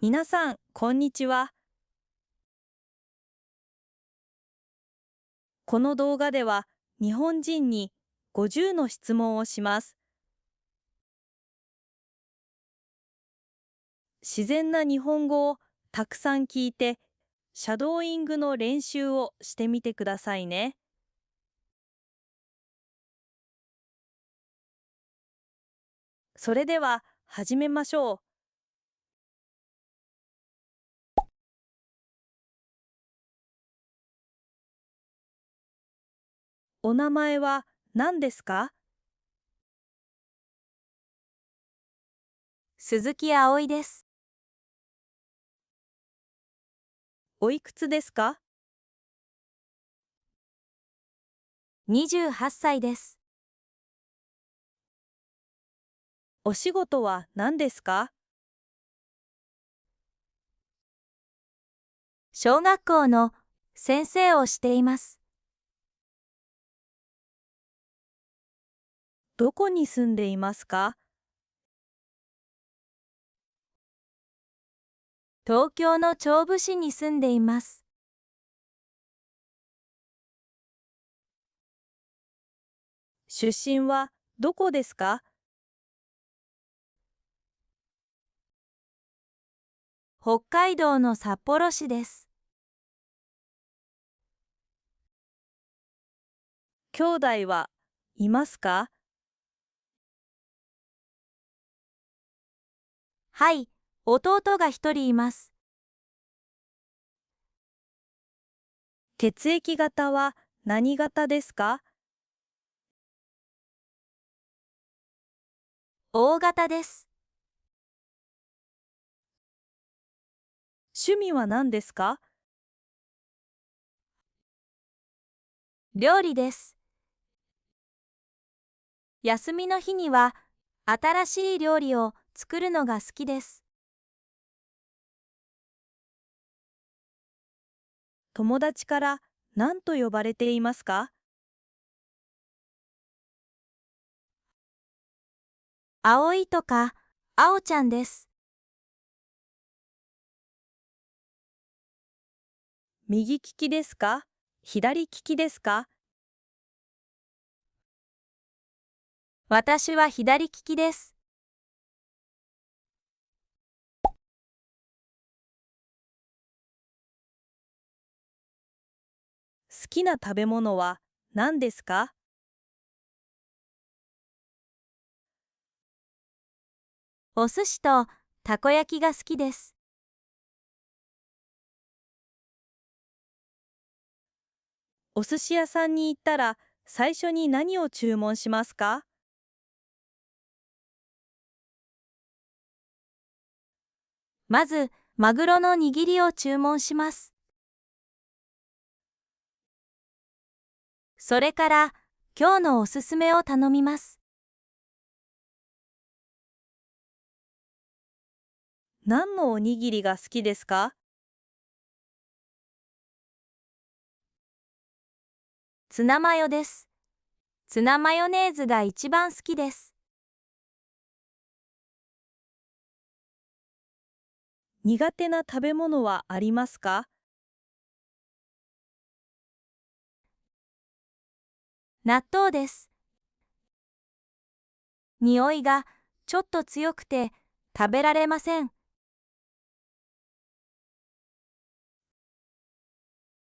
皆さん、こんにちは。この動画では、日本人に50の質問をします。自然な日本語をたくさん聞いて、シャドーイングの練習をしてみてくださいね。それでは、始めましょう。お名前は何ですか？鈴木葵です。おいくつですか？28歳です。お仕事は何ですか？小学校の先生をしています。どこに住んでいますか？東京の調布市に住んでいます。出身はどこですか？北海道の札幌市です。兄弟はいますか？はい、弟が一人います。血液型は何型ですか？大型です。趣味は何ですか？料理です。休みの日には新しい料理を作るのが好きです。友達から何と呼ばれていますか？葵とか青ちゃんです。右利きですか？左利きですか？私は左利きです。好きな食べ物は何ですか？お寿司とたこ焼きが好きです。お寿司屋さんに行ったら最初に何を注文しますか？まず、マグロの握りを注文します。それから、今日のおすすめを頼みます。何のおにぎりが好きですか？ツナマヨです。ツナマヨネーズが一番好きです。苦手な食べ物はありますか？納豆です。匂いがちょっと強くて食べられません。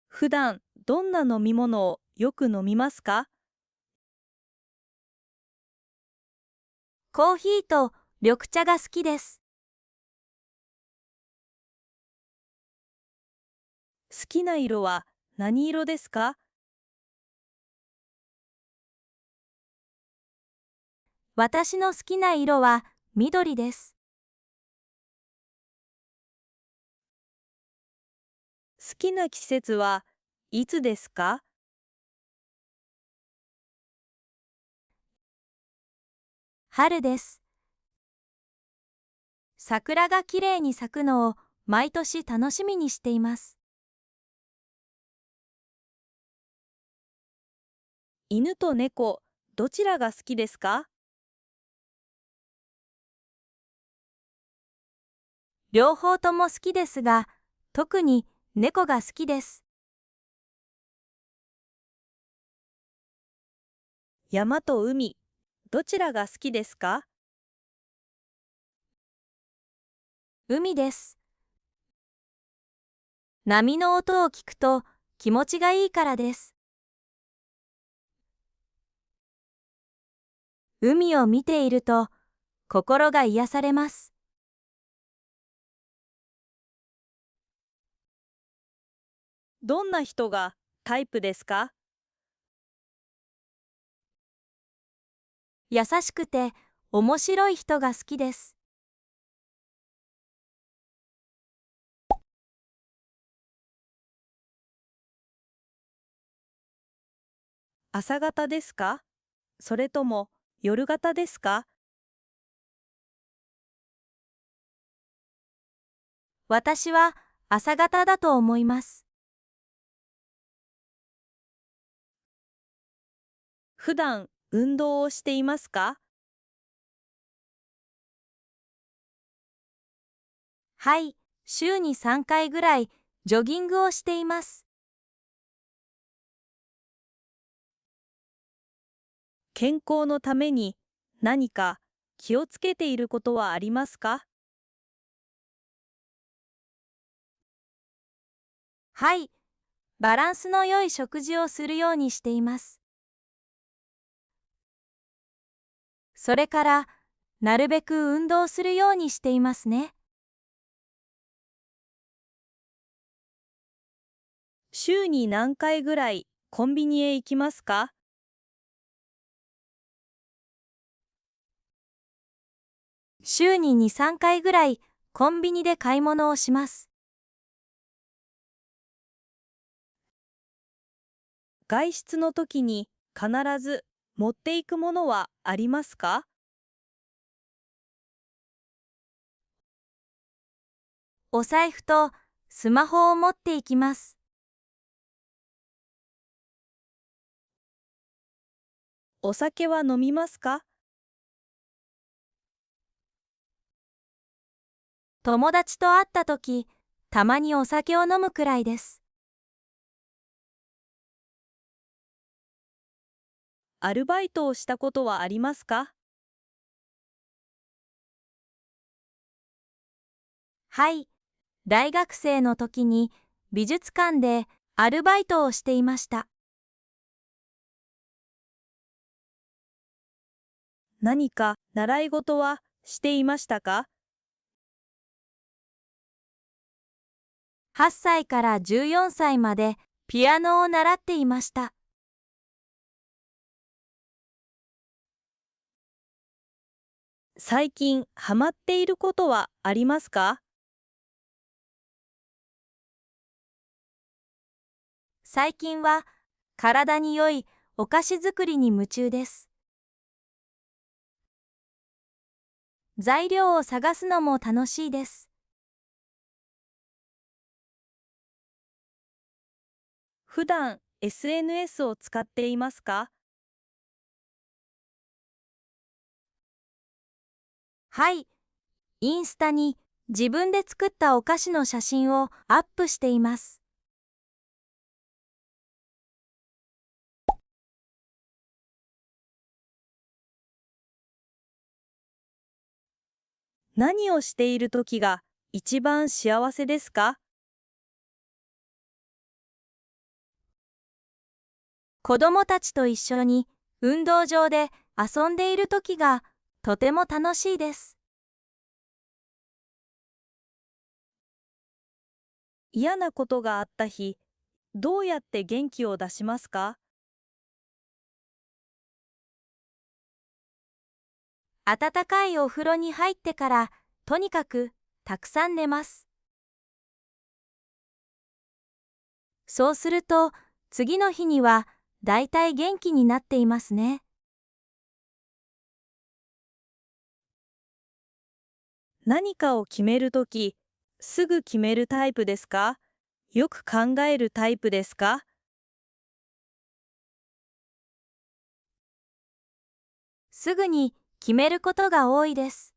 普段どんな飲み物をよく飲みますか？コーヒーと緑茶が好きです。好きな色は何色ですか？私の好きな色は緑です。好きな季節はいつですか？春です。桜がきれいに咲くのを毎年楽しみにしています。犬と猫、どちらが好きですか？両方とも好きですが、特に猫が好きです。山と海、どちらが好きですか？海です。波の音を聞くと気持ちがいいからです。海を見ていると心が癒されます。どんな人がタイプですか？優しくて面白い人が好きです。朝方ですか？それとも夜型ですか？私は朝方だと思います。普段運動をしていますか？はい、週に3回ぐらいジョギングをしています。健康のために何か気をつけていることはありますか？はい、バランスの良い食事をするようにしています。それから、なるべく運動するようにしていますね。週に何回ぐらいコンビニへ行きますか？週に2、3回ぐらいコンビニで買い物をします。外出の時に必ず持っていくものはありますか？お財布とスマホを持っていきます。お酒は飲みますか？友達と会った時、たまにお酒を飲むくらいです。アルバイトをしたことはありますか？はい、大学生の時に美術館でアルバイトをしていました。何か習い事はしていましたか？8歳から14歳までピアノを習っていました。最近ハマっていることはありますか？最近は体に良いお菓子作りに夢中です。材料を探すのも楽しいです。普段 SNS を使っていますか？はい、インスタに自分で作ったお菓子の写真をアップしています。何をしている時が一番幸せですか？子供たちと一緒に運動場で遊んでいる時がとても楽しいです。嫌なことがあった日、どうやって元気を出しますか？温かいお風呂に入ってからとにかくたくさん寝ます。そうすると次の日にはだいたい元気になっていますね。何かを決めるとき、すぐ決めるタイプですか？よく考えるタイプですか？すぐに決めることが多いです。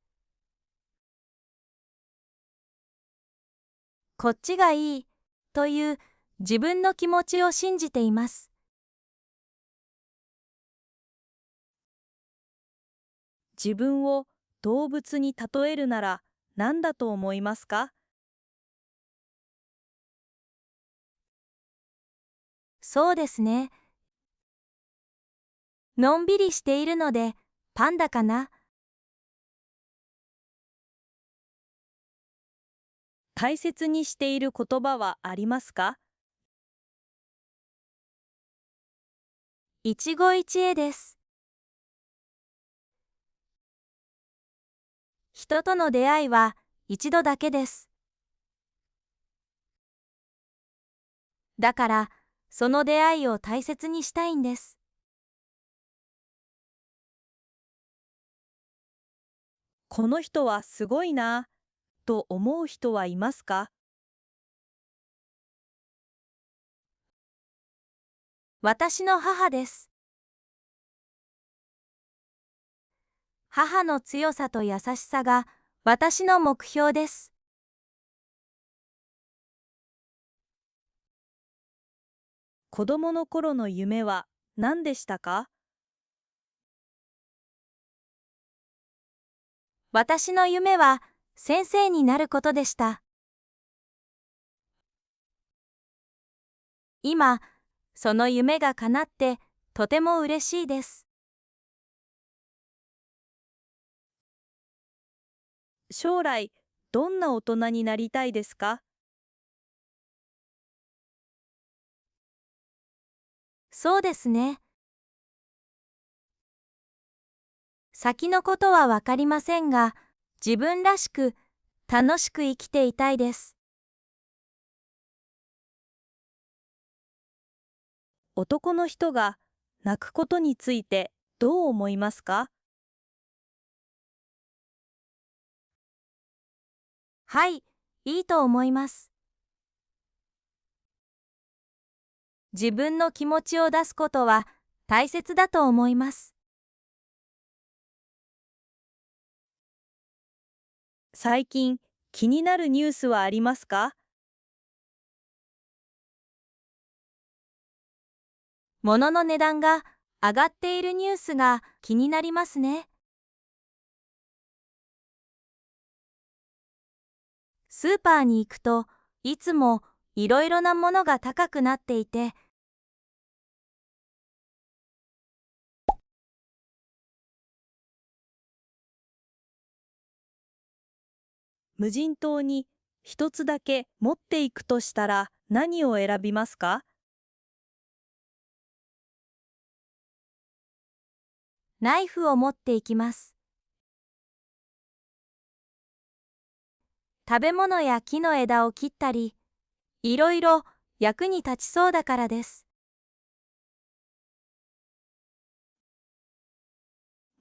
こっちがいいという自分の気持ちを信じています。自分を動物に例えるなら何だと思いますか？そうですね。のんびりしているのでパンダかな。大切にしている言葉はありますか？一期一会です。人との出会いは一度だけです。だから、その出会いを大切にしたいんです。この人はすごいなぁと思う人はいますか？私の母です。母の強さと優しさが私の目標です。子供の頃の夢は何でしたか？私の夢は先生になることでした。今、その夢が叶ってとても嬉しいです。将来、どんな大人になりたいですか？そうですね。先のことはわかりませんが、自分らしく楽しく生きていたいです。男の人が泣くことについてどう思いますか？はい、いいと思います。自分の気持ちを出すことは大切だと思います。最近、気になるニュースはありますか？物の値段が上がっているニュースが気になりますね。スーパーに行くといつもいろいろなものが高くなっていて、無人島に一つだけ持っていくとしたら何を選びますか？ナイフを持っていきます。食べ物や木の枝を切ったり、いろいろ役に立ちそうだからです。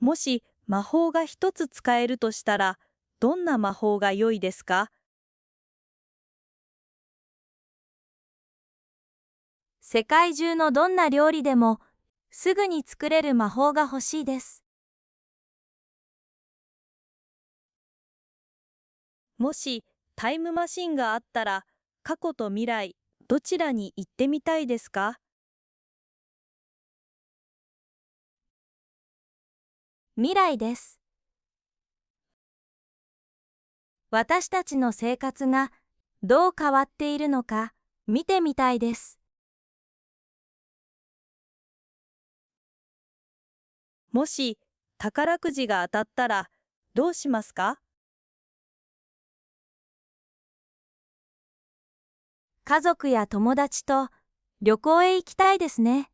もし魔法が一つ使えるとしたら、どんな魔法が良いですか？世界中のどんな料理でもすぐに作れる魔法が欲しいです。もしタイムマシンがあったら、過去と未来、どちらに行ってみたいですか？未来です。私たちの生活がどう変わっているのか見てみたいです。もし宝くじが当たったら、どうしますか？家族や友達と旅行へ行きたいですね。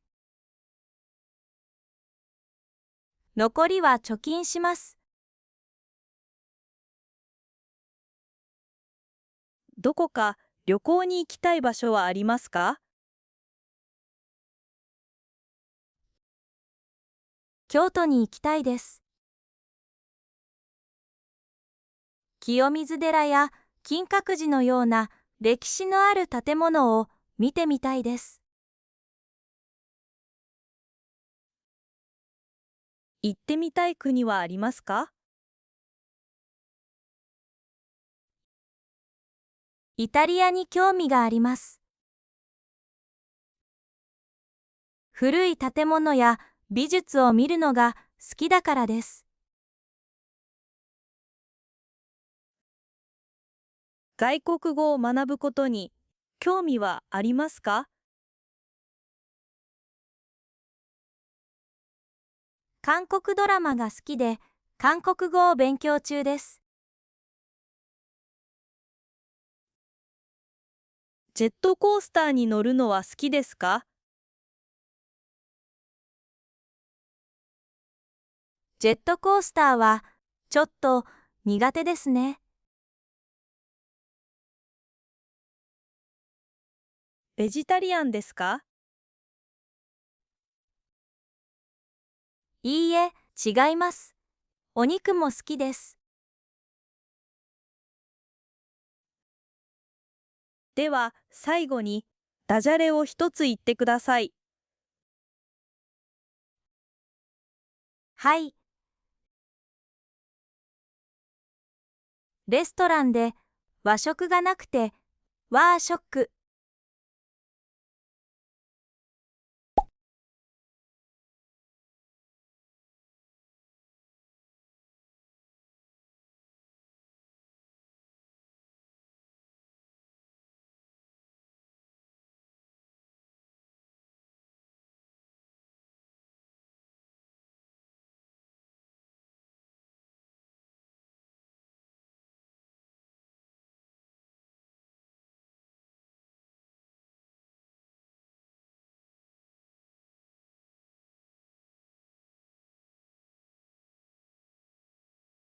残りは貯金します。どこか旅行に行きたい場所はありますか？京都に行きたいです。清水寺や金閣寺のような歴史のある建物を見てみたいです。行ってみたい国はありますか？イタリアに興味があります。古い建物や美術を見るのが好きだからです。外国語を学ぶことに興味はありますか？韓国ドラマが好きで、韓国語を勉強中です。ジェットコースターに乗るのは好きですか？ジェットコースターはちょっと苦手ですね。ベジタリアンですか？いいえ、違います。お肉も好きです。では最後にダジャレを一つ言ってください。はい。レストランで和食がなくて、和食